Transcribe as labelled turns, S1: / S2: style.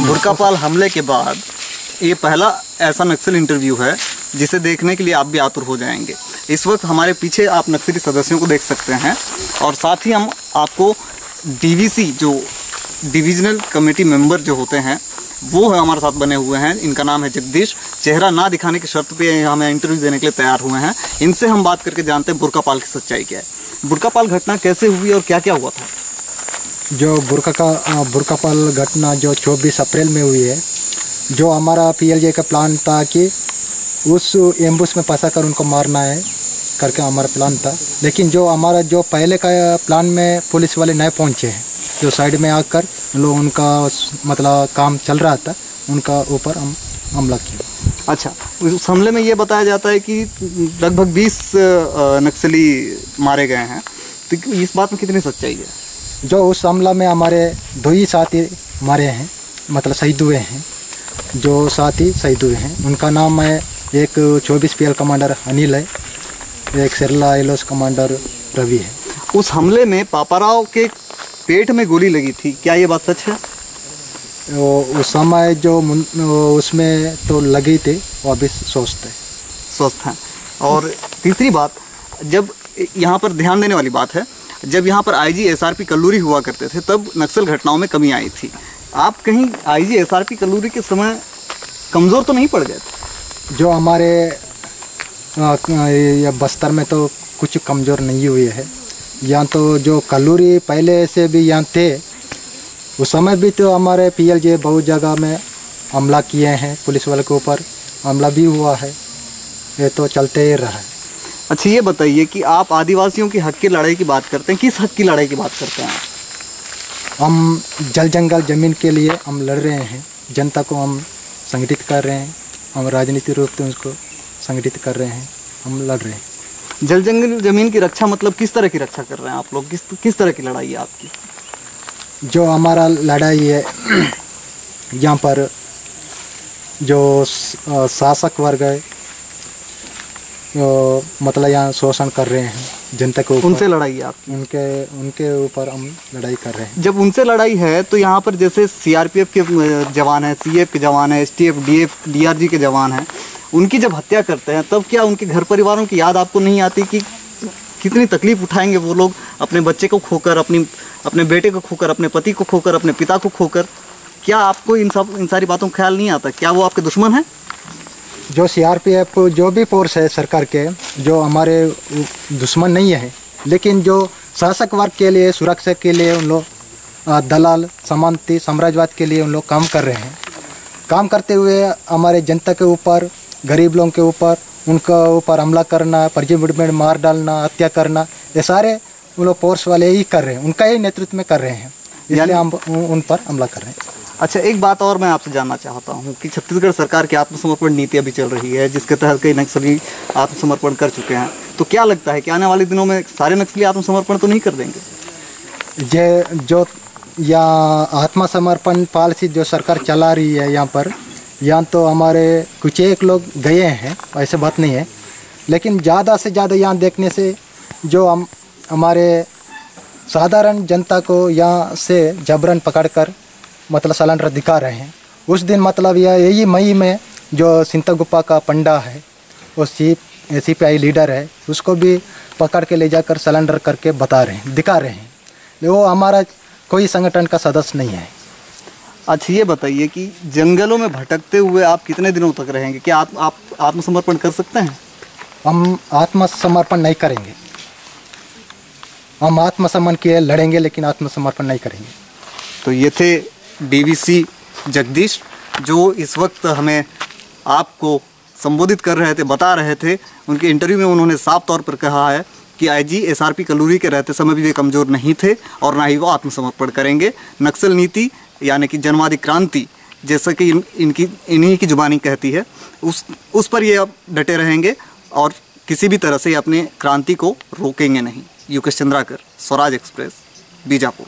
S1: बुरकापाल हमले के बाद ये पहला ऐसा नक्सल इंटरव्यू है जिसे देखने के लिए आप भी आतुर हो जाएंगे। इस वक्त हमारे पीछे आप नक्सली सदस्यों को देख सकते हैं और साथ ही हम आपको डीवीसी जो डिविजनल कमेटी मेंबर जो होते हैं वो है हमारे साथ बने हुए हैं। इनका नाम है जगदीश। चेहरा ना दिखाने की शर्त पे हमें इंटरव्यू देने के लिए तैयार हुए हैं। इनसे हम बात करके जानते हैं बुरकापाल की सच्चाई क्या है। बुरकापाल घटना कैसे हुई और क्या क्या हुआ था?
S2: जो बुरकापाल घटना जो 24 अप्रैल में हुई है, जो हमारा पीएलजे का प्लान था कि उस एम्बुश में फंसा कर उनको मारना है करके हमारा प्लान था। लेकिन जो हमारा जो पहले का प्लान में पुलिस वाले नहीं पहुंचे हैं, जो साइड में आकर लोग उनका मतलब काम चल रहा था, उनका ऊपर हम हमला किया।
S1: अच्छा, उस हमले में ये बताया जाता है कि लगभग 20 नक्सली मारे गए हैं, तो इस बात में कितनी सच्चाई है?
S2: जो उस हमला में हमारे 2 ही साथी मारे हैं, मतलब शहीद हुए हैं। जो साथी शहीद हुए हैं उनका नाम है, एक 24 PL कमांडर अनिल है, एक सेरला एलोस कमांडर रवि है।
S1: उस हमले में पापाराव के पेट में गोली लगी थी, क्या ये बात सच है?
S2: उस समय जो उसमें तो लगी थी, वो अभी स्वस्थ हैं।
S1: और तीसरी बात, जब यहाँ पर ध्यान देने वाली बात है, जब यहाँ पर IG SRP कल्लूरी हुआ करते थे तब नक्सल घटनाओं में कमी आई थी। आप कहीं IG SRP कल्लूरी के समय कमज़ोर तो नहीं पड़ गए थे?
S2: जो हमारे बस्तर में तो कुछ कमज़ोर नहीं हुए है। यहाँ तो जो कल्लूरी पहले से भी यहाँ थे, उस समय भी तो हमारे PLJ बहुत जगह में हमला किए हैं, पुलिस वाले के ऊपर हमला भी हुआ है, ये तो चलते ही रहा है।
S1: अच्छा, ये बताइए कि आप आदिवासियों की हक की लड़ाई की बात करते हैं, किस हक की लड़ाई की बात करते हैं?
S2: हम जल जंगल ज़मीन के लिए हम लड़ रहे हैं, जनता को हम संगठित कर रहे हैं, हम राजनीतिक रूप से उसको संगठित कर रहे हैं, हम लड़ रहे हैं।
S1: जल जंगल ज़मीन की रक्षा मतलब किस तरह की रक्षा कर रहे हैं आप लोग? किस तरह की लड़ाई है आपकी?
S2: जो हमारा लड़ाई है, यहाँ पर जो शासक वर्ग है, मतलब यहाँ शोषण कर रहे हैं जनता के ऊपर,
S1: उनसे लड़ाई है आपकी?
S2: उनके ऊपर हम लड़ाई कर रहे हैं।
S1: जब उनसे लड़ाई है तो यहाँ पर जैसे CRPF के जवान हैं, CF के जवान हैं, STF, DF, DRG के जवान हैं, उनकी जब हत्या करते हैं तब क्या उनके घर परिवारों की याद आपको नहीं आती कि कितनी तकलीफ उठाएंगे वो लोग अपने बच्चे को खोकर, अपने बेटे को खोकर, अपने पति को खोकर, अपने पिता को खोकर? क्या आपको इन सारी बातों का ख्याल नहीं आता? क्या वो आपके दुश्मन हैं?
S2: जो CRPF जो भी फोर्स है सरकार के, जो हमारे दुश्मन नहीं है, लेकिन जो शासक वर्ग के लिए, सुरक्षा के लिए उन लोग दलाल सामंती साम्राज्यवाद के लिए उन लोग काम कर रहे हैं। काम करते हुए हमारे जनता के ऊपर, गरीब लोगों के ऊपर, उनका ऊपर हमला करना, परिजन मार डालना, हत्या करना, ये सारे उन लोग फोर्स वाले ही कर रहे हैं, उनका ही नेतृत्व में कर रहे हैं, इसलिए हम उन पर हमला कर रहे हैं।
S1: अच्छा, एक बात और मैं आपसे जानना चाहता हूँ कि छत्तीसगढ़ सरकार की आत्मसमर्पण नीति अभी चल रही है, जिसके तहत कई नक्सली आत्मसमर्पण कर चुके हैं, तो क्या लगता है कि आने वाले दिनों में सारे नक्सली आत्मसमर्पण तो नहीं कर देंगे?
S2: जो या आत्मसमर्पण पॉलिसी जो सरकार चला रही है यहाँ पर, यहाँ तो हमारे कुछ एक लोग गए हैं, ऐसे बात नहीं है, लेकिन ज़्यादा से ज़्यादा यहाँ देखने से जो हमारे साधारण जनता को यहाँ से जबरन पकड़कर मतलब सलेंडर दिखा रहे हैं। उस दिन मतलब यही मई में जो सिंतागुप्पा का पंडा है, वो CPI लीडर है, उसको भी पकड़ के ले जाकर सलेंडर करके बता रहे हैं, दिखा रहे हैं। वो हमारा कोई संगठन का सदस्य नहीं है।
S1: अच्छा, ये बताइए कि जंगलों में भटकते हुए आप कितने दिनों तक रहेंगे? क्या आप आत्मसमर्पण कर सकते हैं?
S2: हम आत्मसमर्पण नहीं करेंगे। हम आत्मसम्मान के लड़ेंगे, लेकिन आत्मसमर्पण नहीं करेंगे।
S1: तो ये थे DVC जगदीश, जो इस वक्त हमें आपको संबोधित कर रहे थे, बता रहे थे। उनके इंटरव्यू में उन्होंने साफ तौर पर कहा है कि IG SRP कल्लूरी के रहते समय भी वे कमज़ोर नहीं थे और ना ही वो आत्मसमर्पण करेंगे। नक्सल नीति यानी कि जनवादी क्रांति, जैसा कि इन्हीं की जुबानी कहती है, उस पर ये अब डटे रहेंगे और किसी भी तरह से अपने क्रांति को रोकेंगे नहीं। युकेश चंद्राकर, स्वराज एक्सप्रेस, बीजापुर।